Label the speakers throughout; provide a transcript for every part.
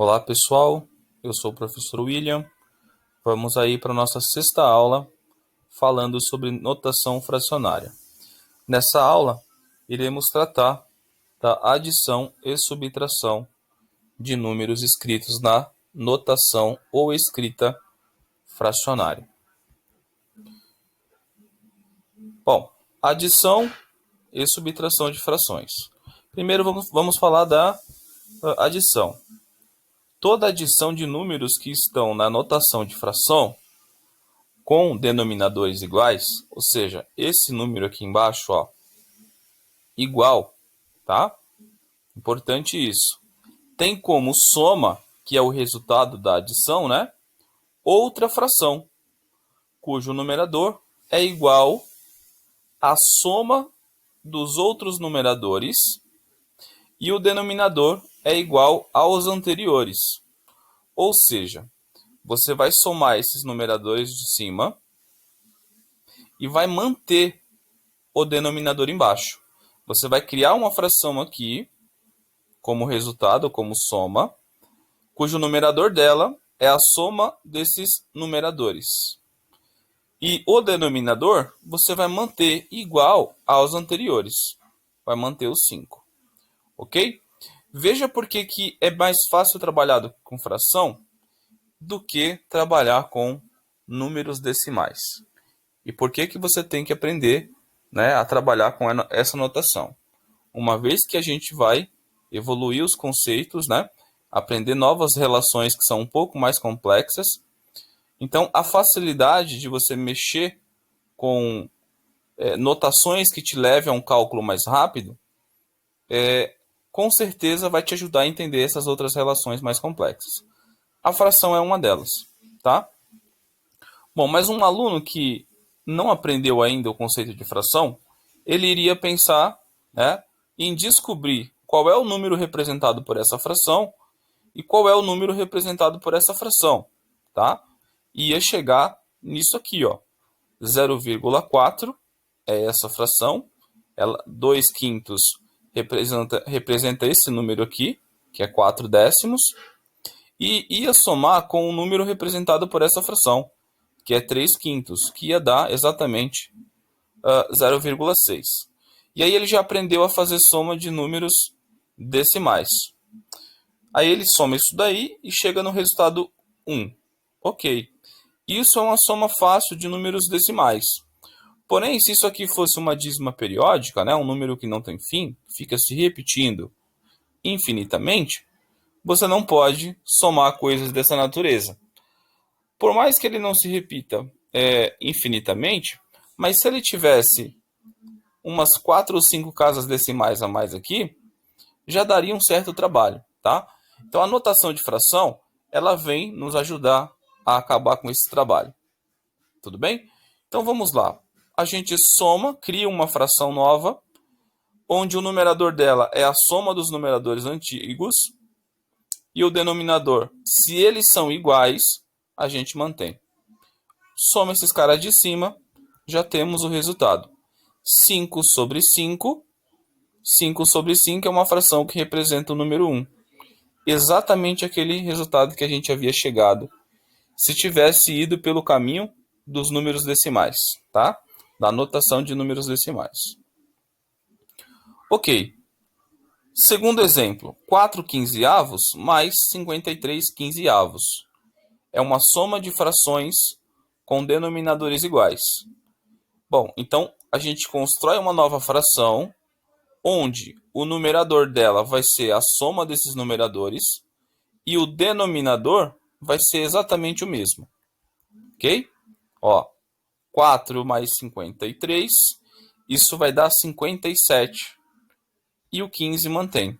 Speaker 1: Olá pessoal, eu sou o professor William. Vamos aí para a nossa sexta aula falando sobre notação fracionária. Nessa aula, iremos tratar da adição e subtração de números escritos na notação ou escrita fracionária. Bom, adição e subtração de frações. Primeiro vamos falar da adição. Toda adição de números que estão na notação de fração com denominadores iguais, ou seja, esse número aqui embaixo, ó, igual, tá? Importante isso. Tem como soma, que é o resultado da adição, né? Outra fração, cujo numerador é igual à soma dos outros numeradores e o denominador é igual aos anteriores. Ou seja, você vai somar esses numeradores de cima e vai manter o denominador embaixo. Você vai criar uma fração aqui, como resultado, como soma, cujo numerador dela é a soma desses numeradores. E o denominador você vai manter igual aos anteriores. Vai manter os 5. Ok? Veja por que é mais fácil trabalhar com fração do que trabalhar com números decimais. E por que você tem que aprender, né, a trabalhar com essa notação. Uma vez que a gente vai evoluir os conceitos, né, aprender novas relações que são um pouco mais complexas, então a facilidade de você mexer com notações que te levem a um cálculo mais rápido, com certeza vai te ajudar a entender essas outras relações mais complexas. A fração é uma delas, tá? Bom, mas um aluno que não aprendeu ainda o conceito de fração, ele iria pensar, né, em descobrir qual é o número representado por essa fração e qual é o número representado por essa fração, tá? E ia chegar nisso aqui, ó. 0,4 é essa fração, ela 2 quintos representa esse número aqui, que é 4 décimos, e ia somar com o número representado por essa fração, que é 3 quintos, que ia dar exatamente 0,6. E aí ele já aprendeu a fazer soma de números decimais. Aí ele soma isso daí e chega no resultado 1. Ok. Isso é uma soma fácil de números decimais. Porém, se isso aqui fosse uma dízima periódica, né, um número que não tem fim, fica se repetindo infinitamente, você não pode somar coisas dessa natureza. Por mais que ele não se repita infinitamente, mas se ele tivesse umas 4 ou 5 casas decimais a mais aqui, já daria um certo trabalho, tá? Então a notação de fração, ela vem nos ajudar a acabar com esse trabalho. Tudo bem? Então vamos lá. A gente soma, cria uma fração nova, onde o numerador dela é a soma dos numeradores antigos, e o denominador, se eles são iguais, a gente mantém. Soma esses caras de cima, já temos o resultado. 5 sobre 5. 5 sobre 5 é uma fração que representa o número 1. Exatamente aquele resultado que a gente havia chegado se tivesse ido pelo caminho dos números decimais, tá? Da notação de números decimais. Ok. Segundo exemplo, 4 quinzeavos mais 53 quinzeavos. É uma soma de frações com denominadores iguais. Bom, então a gente constrói uma nova fração, onde o numerador dela vai ser a soma desses numeradores e o denominador vai ser exatamente o mesmo. Ok? Ó, 4 mais 53, isso vai dar 57. E o 15 mantém,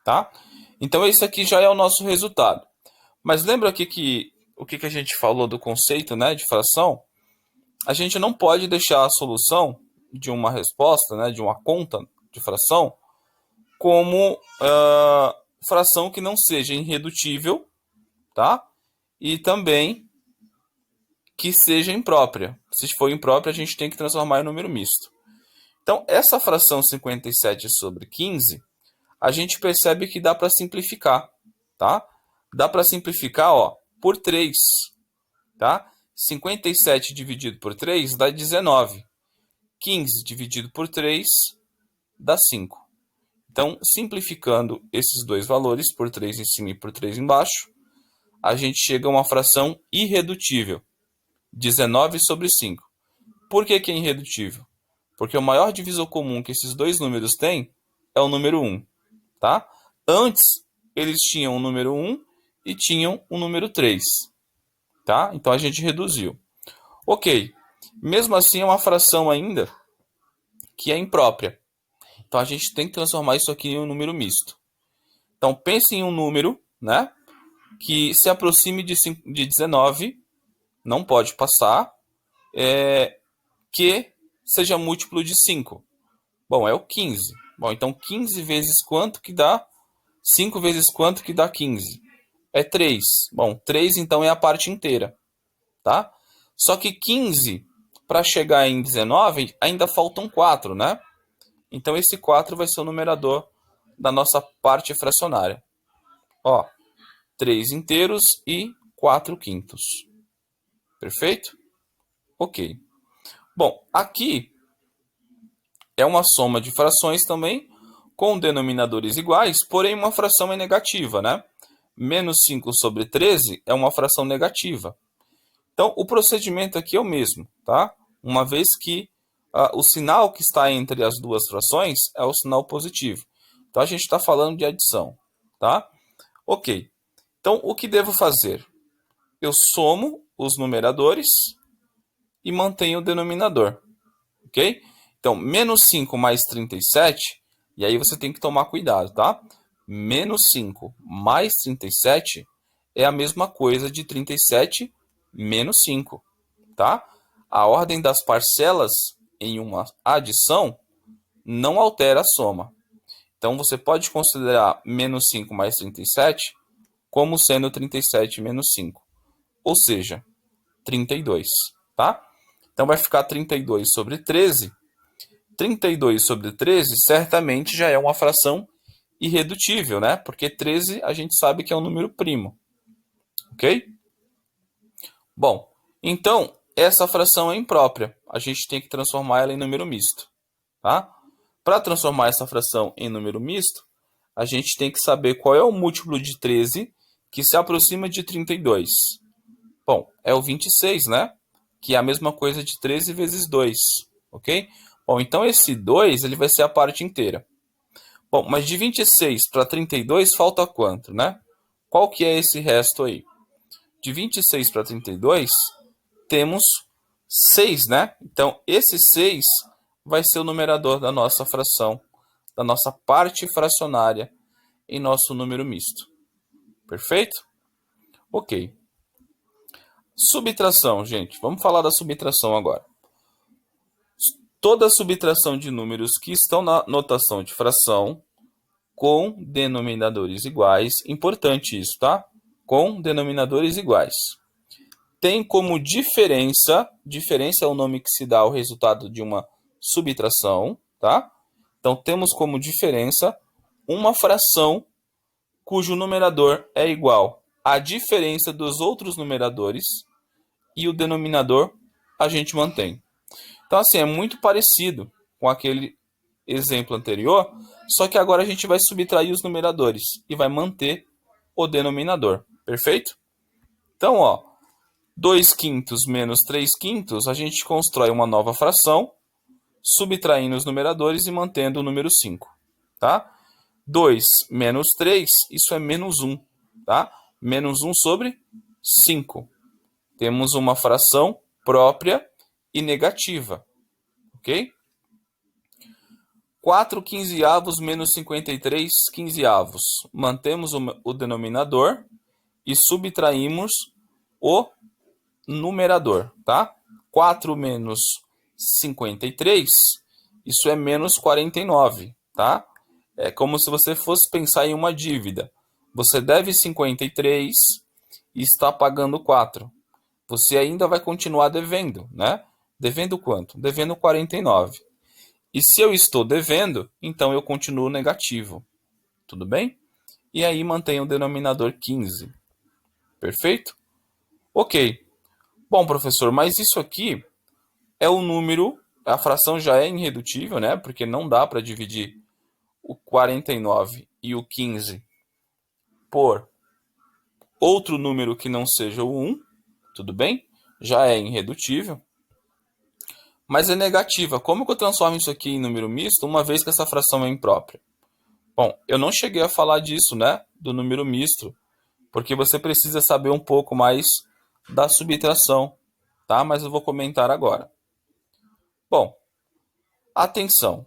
Speaker 1: tá? Então esse aqui já é o nosso resultado. Mas lembra aqui o que a gente falou do conceito, né, de fração? A gente não pode deixar a solução de uma resposta, né, de uma conta de fração, como fração que não seja irredutível, tá? E também que seja imprópria. Se for imprópria, a gente tem que transformar em número misto. Então, essa fração 57 sobre 15, a gente percebe que dá para simplificar, tá? Dá para simplificar, ó, por 3, tá? 57 dividido por 3 dá 19. 15 dividido por 3 dá 5. Então, simplificando esses dois valores, por 3 em cima e por 3 embaixo, a gente chega a uma fração irredutível, 19 sobre 5. Por que é irredutível? Porque o maior divisor comum que esses dois números têm é o número 1. Tá? Antes, eles tinham o número 1 e tinham o número 3. Tá? Então, a gente reduziu. Ok. Mesmo assim, é uma fração ainda que é imprópria. Então, a gente tem que transformar isso aqui em um número misto. Então, pense em um número, né, que se aproxime de 19, não pode passar, que seja múltiplo de 5. Bom, é o 15. Bom, então 15 vezes quanto que dá? 5 vezes quanto que dá 15? É 3. Bom, 3 então é a parte inteira, tá? Só que 15, para chegar em 19, ainda faltam 4, né? Então esse 4 vai ser o numerador da nossa parte fracionária. Ó, 3 inteiros e 4 quintos. Perfeito? Ok. Bom, aqui é uma soma de frações também, com denominadores iguais, porém uma fração é negativa, né? Menos 5 sobre 13 é uma fração negativa. Então, o procedimento aqui é o mesmo, tá? Uma vez que o sinal que está entre as duas frações é o sinal positivo. Então, a gente está falando de adição, tá? Ok. Então, o que devo fazer? Eu somo os numeradores e mantenho o denominador, ok? Então, menos 5 mais 37, e aí você tem que tomar cuidado, tá? Menos 5 mais 37 é a mesma coisa de 37 menos 5, tá? A ordem das parcelas em uma adição não altera a soma. Então, você pode considerar menos 5 mais 37 como sendo 37 menos 5, ou seja, 32, tá? Então, vai ficar 32 sobre 13. 32 sobre 13 certamente já é uma fração irredutível, né? Porque 13 a gente sabe que é um número primo, ok? Bom, então essa fração é imprópria. A gente tem que transformar ela em número misto, tá? Para transformar essa fração em número misto, a gente tem que saber qual é o múltiplo de 13 que se aproxima de 32. Bom, é o 26, né? Que é a mesma coisa de 13 vezes 2, ok? Bom, então esse 2 ele vai ser a parte inteira. Bom, mas de 26 para 32 falta quanto, né? Qual que é esse resto aí? De 26 para 32, temos 6, né? Então, esse 6 vai ser o numerador da nossa fração, da nossa parte fracionária em nosso número misto. Perfeito? Ok. Subtração, gente. Vamos falar da subtração agora. Toda subtração de números que estão na notação de fração com denominadores iguais, importante isso, tá? Com denominadores iguais. Tem como diferença é o nome que se dá ao resultado de uma subtração, tá? Então, temos como diferença uma fração cujo numerador é igual à diferença dos outros numeradores e o denominador a gente mantém. Então, assim, é muito parecido com aquele exemplo anterior, só que agora a gente vai subtrair os numeradores e vai manter o denominador, perfeito? Então, ó, 2 quintos menos 3 quintos, a gente constrói uma nova fração, subtraindo os numeradores e mantendo o número 5, tá? 2 menos 3, isso é menos 1, tá? Menos 1 sobre 5. Temos uma fração própria e negativa, ok? 4 quinzeavos menos 53 quinzeavos. Mantemos o denominador e subtraímos o numerador, tá? 4 menos 53, isso é menos 49, tá? É como se você fosse pensar em uma dívida. Você deve 53 e está pagando 4. Você ainda vai continuar devendo, né? Devendo quanto? Devendo 49. E se eu estou devendo, então eu continuo negativo. Tudo bem? E aí mantenho o denominador 15. Perfeito? Ok. Bom, professor, mas isso aqui é o número, a fração já é irredutível, né? Porque não dá para dividir o 49 e o 15 por outro número que não seja o 1, tudo bem? Já é irredutível. Mas é negativa. Como que eu transformo isso aqui em número misto, uma vez que essa fração é imprópria? Bom, eu não cheguei a falar disso, né? Do número misto, porque você precisa saber um pouco mais da subtração, tá? Mas eu vou comentar agora. Bom, atenção.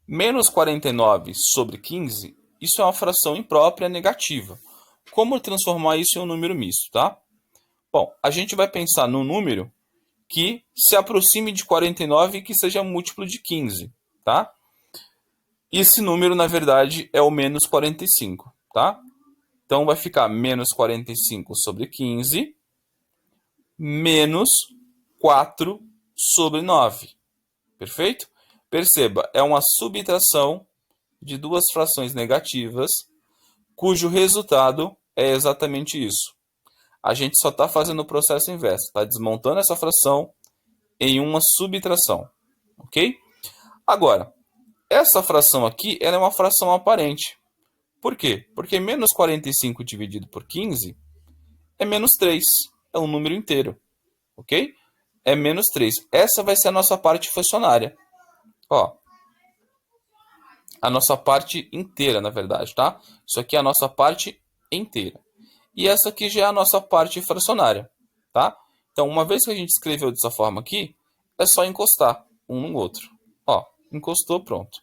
Speaker 1: Menos 49 sobre 15, isso é uma fração imprópria negativa. Como transformar isso em um número misto, tá? Bom, a gente vai pensar num número que se aproxime de 49 e que seja múltiplo de 15, tá? Esse número, na verdade, é o menos 45, tá? Então, vai ficar menos 45 sobre 15, menos 4 sobre 9. Perfeito? Perceba, é uma subtração de duas frações negativas, cujo resultado é exatamente isso. A gente só está fazendo o processo inverso, está desmontando essa fração em uma subtração, ok? Agora, essa fração aqui ela é uma fração aparente. Por quê? Porque menos 45 dividido por 15 é menos 3, é um número inteiro, ok? É menos 3. Essa vai ser a nossa parte fracionária. Ó, a nossa parte inteira, na verdade, tá? Isso aqui é a nossa parte inteira. E essa aqui já é a nossa parte fracionária, tá? Então, uma vez que a gente escreveu dessa forma aqui, é só encostar um no outro. Ó, encostou, pronto.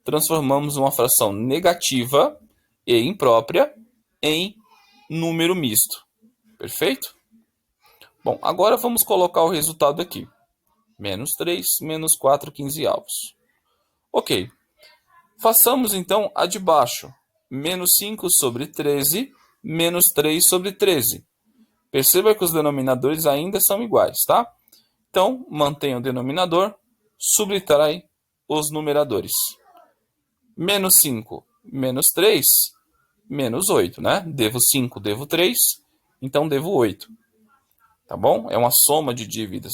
Speaker 1: Transformamos uma fração negativa e imprópria em número misto. Perfeito? Bom, agora vamos colocar o resultado aqui. Menos 3, menos 4, 15 avos. Ok. Façamos então a de baixo. Menos 5 sobre 13, menos 3 sobre 13. Perceba que os denominadores ainda são iguais, tá? Então, mantenha o denominador, subtrai os numeradores. Menos 5, menos 3, menos 8, né? Devo 5, devo 3, então devo 8. Tá bom? É uma soma de dívidas,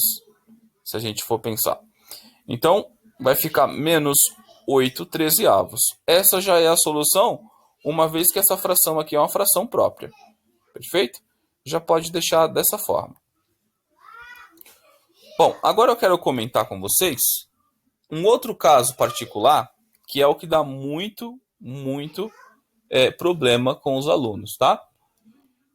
Speaker 1: se a gente for pensar. Então, vai ficar menos 8 13avos. Essa já é a solução, uma vez que essa fração aqui é uma fração própria. Perfeito? Já pode deixar dessa forma. Bom, agora eu quero comentar com vocês um outro caso particular, que é o que dá muito problema com os alunos, tá?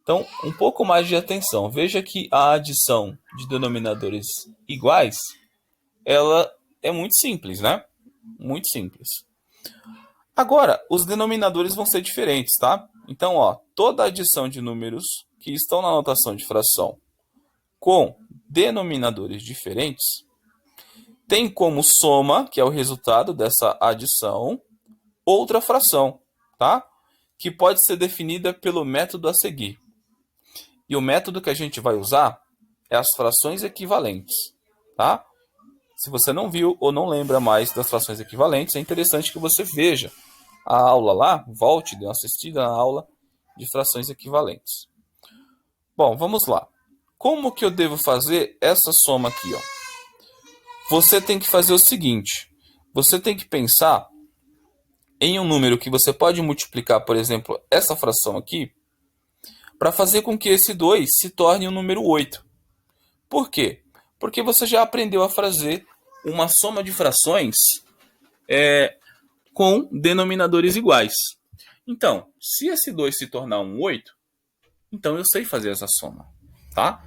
Speaker 1: Então, um pouco mais de atenção. Veja que a adição de denominadores iguais, ela é muito simples, né? Muito simples. Agora, os denominadores vão ser diferentes, tá? Então, ó, toda adição de números que estão na notação de fração com denominadores diferentes tem como soma, que é o resultado dessa adição, outra fração, tá? Que pode ser definida pelo método a seguir. E o método que a gente vai usar é as frações equivalentes, tá? Se você não viu ou não lembra mais das frações equivalentes, é interessante que você veja a aula lá, volte, dê uma assistida na aula de frações equivalentes. Bom, vamos lá. Como que eu devo fazer essa soma aqui, ó? Você tem que fazer o seguinte, você tem que pensar em um número que você pode multiplicar, por exemplo, essa fração aqui, para fazer com que esse 2 se torne o número 8. Por quê? Porque você já aprendeu a fazer uma soma de frações com denominadores iguais. Então, se esse 2 se tornar um 8, então eu sei fazer essa soma, tá?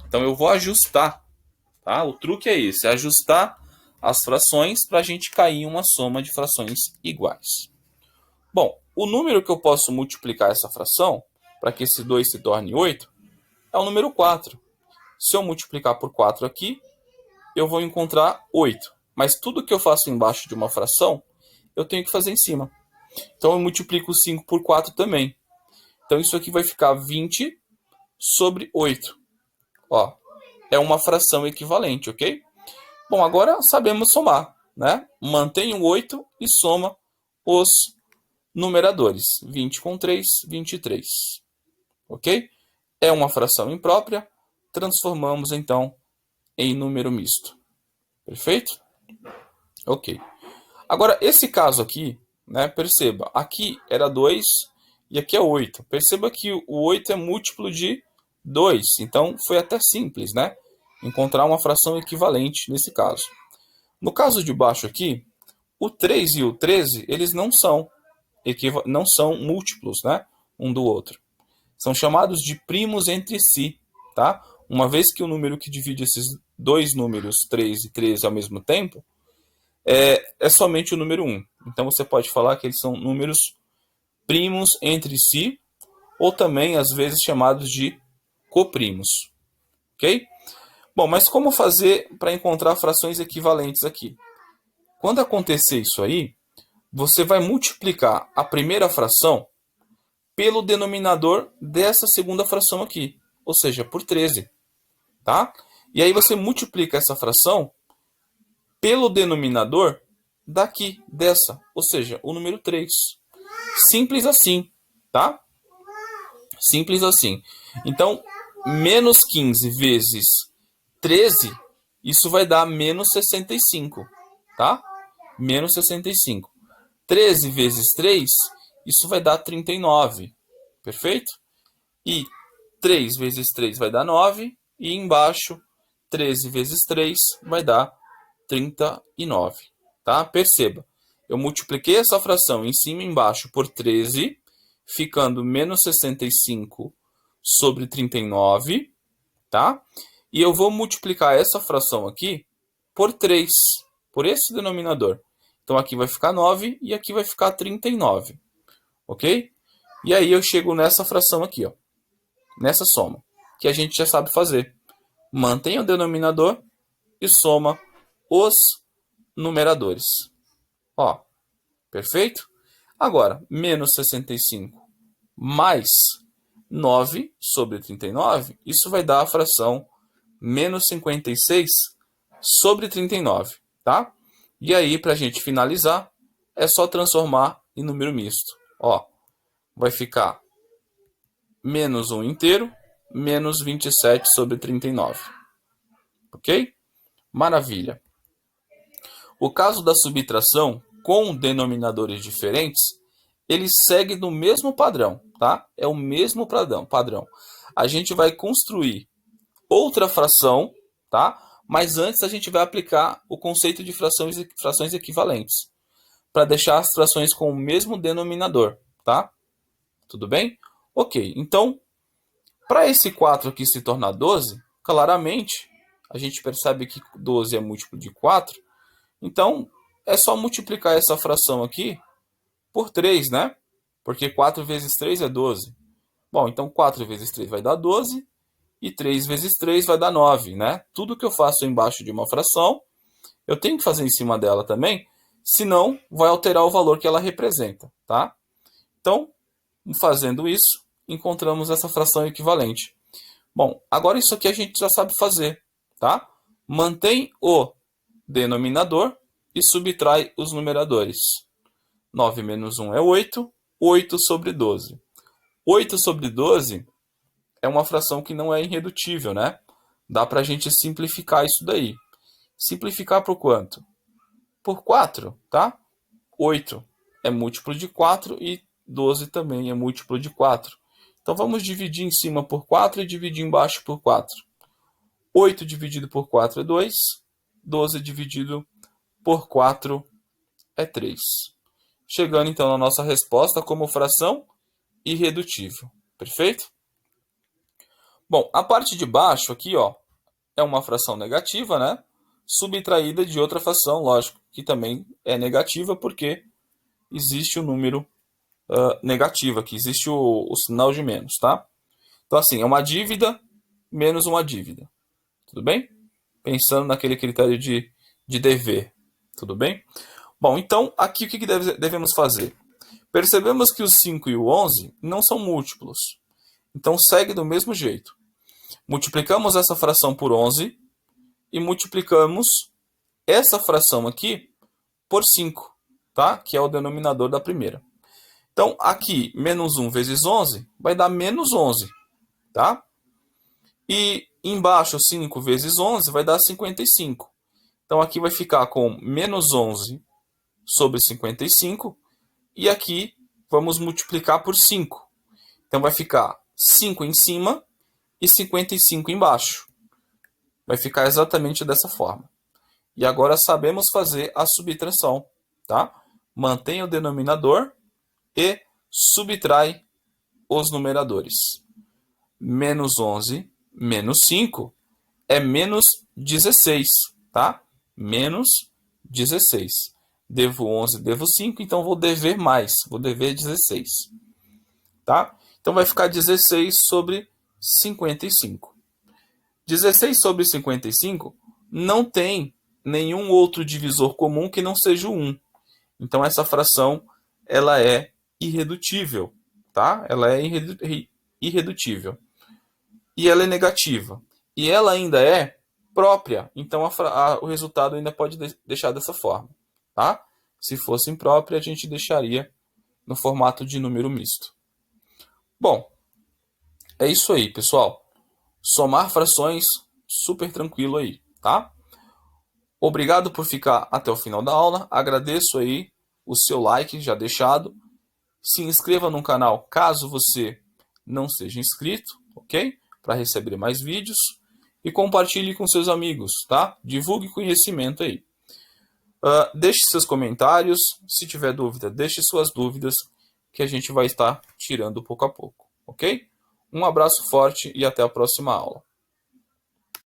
Speaker 1: Então eu vou ajustar, tá? O truque é esse, ajustar as frações para a gente cair em uma soma de frações iguais. Bom, o número que eu posso multiplicar essa fração, para que esse 2 se torne 8, é o número 4. Se eu multiplicar por 4 aqui, eu vou encontrar 8. Mas tudo que eu faço embaixo de uma fração, eu tenho que fazer em cima. Então eu multiplico 5 por 4 também. Então isso aqui vai ficar 20 sobre 8. Ó, é uma fração equivalente, ok? Bom, agora sabemos somar, né? Mantém o 8 e soma os numeradores. 20 com 3, 23. Ok? é uma fração imprópria, transformamos então em número misto. Perfeito? Ok. Agora, esse caso aqui, né, perceba, aqui era 2 e aqui é 8. Perceba que o 8 é múltiplo de 2, então foi até simples, né? Encontrar uma fração equivalente nesse caso. No caso de baixo aqui, o 3 e o 13, eles não são múltiplos, né, um do outro. São chamados de primos entre si, tá? Uma vez que o número que divide esses dois números, 3 e 13, ao mesmo tempo, é somente o número 1. Então você pode falar que eles são números primos entre si, ou também às vezes chamados de coprimos. Ok? Bom, mas como fazer para encontrar frações equivalentes aqui? Quando acontecer isso aí, você vai multiplicar a primeira fração pelo denominador dessa segunda fração aqui, ou seja, por 13. Tá? E aí você multiplica essa fração pelo denominador daqui, dessa, ou seja, o número 3. Simples assim, tá? Simples assim. Então, menos 15 vezes 13, isso vai dar menos 65, tá? Menos 65. 13 vezes 3, isso vai dar 39, perfeito? E 3 vezes 3 vai dar 9, e embaixo, 13 vezes 3 vai dar 39, tá? Perceba, eu multipliquei essa fração em cima e embaixo por 13, ficando menos 65 sobre 39, tá? E eu vou multiplicar essa fração aqui por 3, por esse denominador. Então aqui vai ficar 9 e aqui vai ficar 39, ok? E aí eu chego nessa fração aqui, ó, nessa soma, que a gente já sabe fazer. Mantém o denominador e soma os numeradores. Ó, perfeito? Agora, menos 65 mais 9 sobre 39, isso vai dar a fração menos 56 sobre 39, tá? E aí, para a gente finalizar, é só transformar em número misto. Ó, vai ficar menos 1 inteiro, menos 27 sobre 39. Ok? Maravilha. O caso da subtração com denominadores diferentes, ele segue no mesmo padrão, tá? É o mesmo padrão. A gente vai construir outra fração, tá? Mas antes a gente vai aplicar o conceito de frações equivalentes, para deixar as frações com o mesmo denominador, tá? Tudo bem? Ok, então, para esse 4 aqui se tornar 12, claramente, a gente percebe que 12 é múltiplo de 4, então é só multiplicar essa fração aqui por 3, né? Porque 4 vezes 3 é 12. Bom, então 4 vezes 3 vai dar 12, e 3 vezes 3 vai dar 9, né? Tudo que eu faço embaixo de uma fração, eu tenho que fazer em cima dela também, senão vai alterar o valor que ela representa, tá? Então, fazendo isso, encontramos essa fração equivalente. Bom, agora isso aqui a gente já sabe fazer, tá? Mantém o denominador e subtrai os numeradores. 9 menos 1 é 8, 8 sobre 12. 8 sobre 12 é uma fração que não é irredutível, né? Dá para a gente simplificar isso daí. Simplificar por quanto? Por 4, tá? 8 é múltiplo de 4 e 12 também é múltiplo de 4. Então vamos dividir em cima por 4 e dividir embaixo por 4. 8 dividido por 4 é 2. 12 dividido por 4 é 3. Chegando então na nossa resposta como fração irredutível. Perfeito? Bom, a parte de baixo aqui, ó, é uma fração negativa, né? Subtraída de outra fração, lógico, que também é negativa porque existe o número negativo aqui, existe o sinal de menos, tá? Então, assim, é uma dívida menos uma dívida. Tudo bem? Pensando naquele critério de dever. Tudo bem? Bom, então, aqui o que devemos fazer? Percebemos que os 5 e o 11 não são múltiplos. Então, segue do mesmo jeito. Multiplicamos essa fração por 11 e multiplicamos essa fração aqui por 5, tá? Que é o denominador da primeira. Então, aqui, menos 1 vezes 11 vai dar menos 11, tá? E embaixo, 5 vezes 11 vai dar 55. Então, aqui vai ficar com menos 11 sobre 55. E aqui, vamos multiplicar por 5. Então, vai ficar 5 em cima e 55 embaixo. Vai ficar exatamente dessa forma. E agora sabemos fazer a subtração, tá? Mantém o denominador e subtrai os numeradores. Menos 11 menos 5 é menos 16, tá? Menos 16. Devo 11, devo 5, então vou dever mais. Vou dever 16, tá? Então vai ficar 16 sobre 55. 16 sobre 55 não tem nenhum outro divisor comum que não seja o 1. Então essa fração ela é irredutível, tá? Ela é irredutível. E ela é negativa. E ela ainda é própria. Então o resultado ainda pode deixar dessa forma, tá? Se fosse imprópria, a gente deixaria no formato de número misto. Bom, é isso aí, pessoal. Somar frações, super tranquilo aí, tá? Obrigado por ficar até o final da aula. Agradeço aí o seu like já deixado. Se inscreva no canal caso você não seja inscrito, ok? Para receber mais vídeos. E compartilhe com seus amigos, tá? Divulgue conhecimento aí. Deixe seus comentários. Se tiver dúvida, deixe suas dúvidas, que a gente vai estar tirando pouco a pouco, ok? Um abraço forte e até a próxima aula.